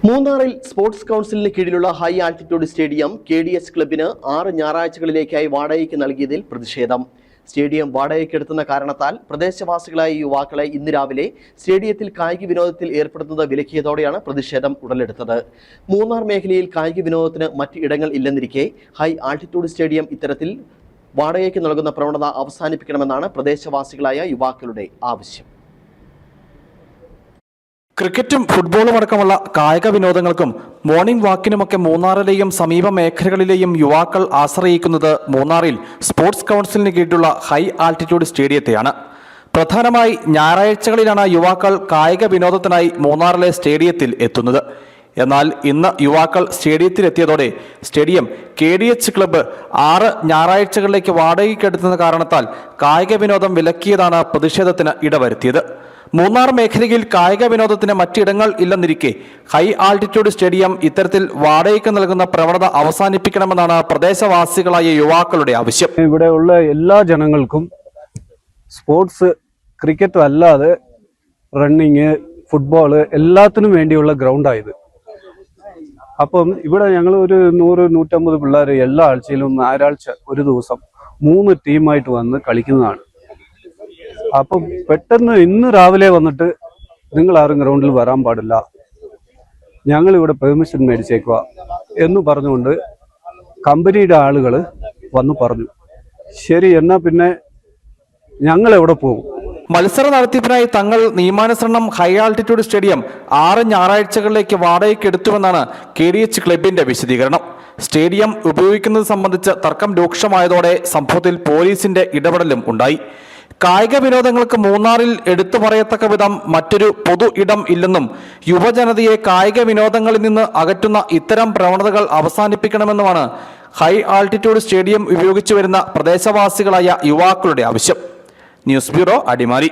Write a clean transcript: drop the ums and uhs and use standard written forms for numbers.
മൂന്നാറിൽ സ്പോർട്സ് കൗൺസിലിന് കീഴിലുള്ള high altitude stadium KDH ക്ലബിന് 6 ഞായറാഴ്ചകളിലേക്കായി വാടകയ്ക്ക് നൽകിയതിൽ പ്രതിഷേധം. സ്റ്റേഡിയം വാടകയ്ക്കെടുത്തുന്ന കാരണത്താൽ പ്രദേശവാസികളായ യുവാക്കളെ ഇന്ന് രാവിലെ സ്റ്റേഡിയത്തിൽ കായിക വിനോദത്തിൽ ഏർപ്പെടുത്തുന്നത് വിലക്കിയതോടെയാണ് പ്രതിഷേധം ഉടലെടുത്തത്. മൂന്നാർ മേഖലയിൽ കായിക വിനോദത്തിന് മറ്റ് ഇടങ്ങൾ ഇല്ലെന്നിരിക്കെ ഹൈ ആൾട്ടിറ്റ്യൂഡ് സ്റ്റേഡിയം ഇത്തരത്തിൽ വാടകയ്ക്ക് നൽകുന്ന പ്രവണത അവസാനിപ്പിക്കണമെന്നാണ് പ്രദേശവാസികളായ യുവാക്കളുടെ ആവശ്യം. ക്രിക്കറ്റും ഫുട്ബോളും അടക്കമുള്ള കായിക വിനോദങ്ങൾക്കും മോർണിംഗ് വാക്കിനുമൊക്കെ മൂന്നാറിലെയും സമീപ മേഖലകളിലെയും യുവാക്കൾ ആശ്രയിക്കുന്നത് മൂന്നാറിൽ സ്പോർട്സ് കൗൺസിലിന് കീഴിലുള്ള ഹൈ ആൾട്ടിറ്റ്യൂഡ് സ്റ്റേഡിയത്തെയാണ്. പ്രധാനമായി ഞായറാഴ്ചകളിലാണ് യുവാക്കൾ കായിക വിനോദത്തിനായി മൂന്നാറിലെ സ്റ്റേഡിയത്തിൽ എത്തുന്നത്. എന്നാൽ ഇന്ന് യുവാക്കൾ സ്റ്റേഡിയത്തിലെത്തിയതോടെ സ്റ്റേഡിയം KDH ക്ലബ്ബ് 6 ഞായറാഴ്ചകളിലേക്ക് വാടകയ്ക്കെടുത്തുന്ന കാരണത്താൽ കായിക വിനോദം വിലക്കിയതാണ് പ്രതിഷേധത്തിന് ഇടവരുത്തിയത്. മൂന്നാർ മേഖലയിൽ കായിക വിനോദത്തിന് മറ്റിടങ്ങൾ ഇല്ലെന്നിരിക്കെ ഹൈ ആൾട്ടിറ്റ്യൂഡ് സ്റ്റേഡിയം ഇത്തരത്തിൽ വാടകയ്ക്ക് നൽകുന്ന പ്രവണത അവസാനിപ്പിക്കണമെന്നാണ് പ്രദേശവാസികളായ യുവാക്കളുടെ ആവശ്യം. ഇവിടെയുള്ള എല്ലാ ജനങ്ങൾക്കും സ്പോർട്സ്, ക്രിക്കറ്റ് അല്ലാതെ റണ്ണിങ്, ഫുട്ബോള് എല്ലാത്തിനും വേണ്ടിയുള്ള ഗ്രൗണ്ടായത്. അപ്പം ഇവിടെ ഞങ്ങൾ ഒരു 100-150 പിള്ളേർ എല്ലാ ആഴ്ചയിലും ഞായറാഴ്ച ഒരു ദിവസം 3 ടീമായിട്ട് വന്ന് കളിക്കുന്നതാണ്. അപ്പം പെട്ടെന്ന് ഇന്ന് രാവിലെ വന്നിട്ട് നിങ്ങൾ ആരും ഗ്രൗണ്ടിൽ വരാൻ പാടില്ല, ഞങ്ങളിവിടെ പെർമിഷൻ മേടിച്ചേക്കുക എന്ന് പറഞ്ഞുകൊണ്ട് കമ്പനിയുടെ ആളുകൾ വന്നു പറഞ്ഞു. ശരി, എന്നാൽ പിന്നെ ഞങ്ങൾ എവിടെ പോകും? മത്സര നടത്തിപ്പിനായി തങ്ങൾ നിയമാനുസരണം ഹൈ ആൾട്ടിറ്റ്യൂഡ് സ്റ്റേഡിയം 6 ഞായറാഴ്ചകളിലേക്ക് വാടകയ്ക്ക് എടുത്തുവെന്നാണ് KDH ക്ലബിന്റെ വിശദീകരണം. സ്റ്റേഡിയം ഉപയോഗിക്കുന്നത് സംബന്ധിച്ച് തർക്കം രൂക്ഷമായതോടെ സംഭവത്തിൽ പോലീസിന്റെ ഇടപെടലും ഉണ്ടായി. കായിക വിനോദങ്ങൾക്ക് മൂന്നാറിൽ എടുത്തു പറയത്തക്ക വിധം മറ്റൊരു പൊതു ഇടം ഇല്ലെന്നും യുവജനതയെ കായിക വിനോദങ്ങളിൽ നിന്ന് അകറ്റുന്ന ഇത്തരം പ്രവണതകൾ അവസാനിപ്പിക്കണമെന്നുമാണ് ഹൈ ആൾട്ടിറ്റ്യൂഡ് സ്റ്റേഡിയം ഉപയോഗിച്ചു വരുന്ന പ്രദേശവാസികളായ യുവാക്കളുടെ ആവശ്യം. News bureau, Adimali.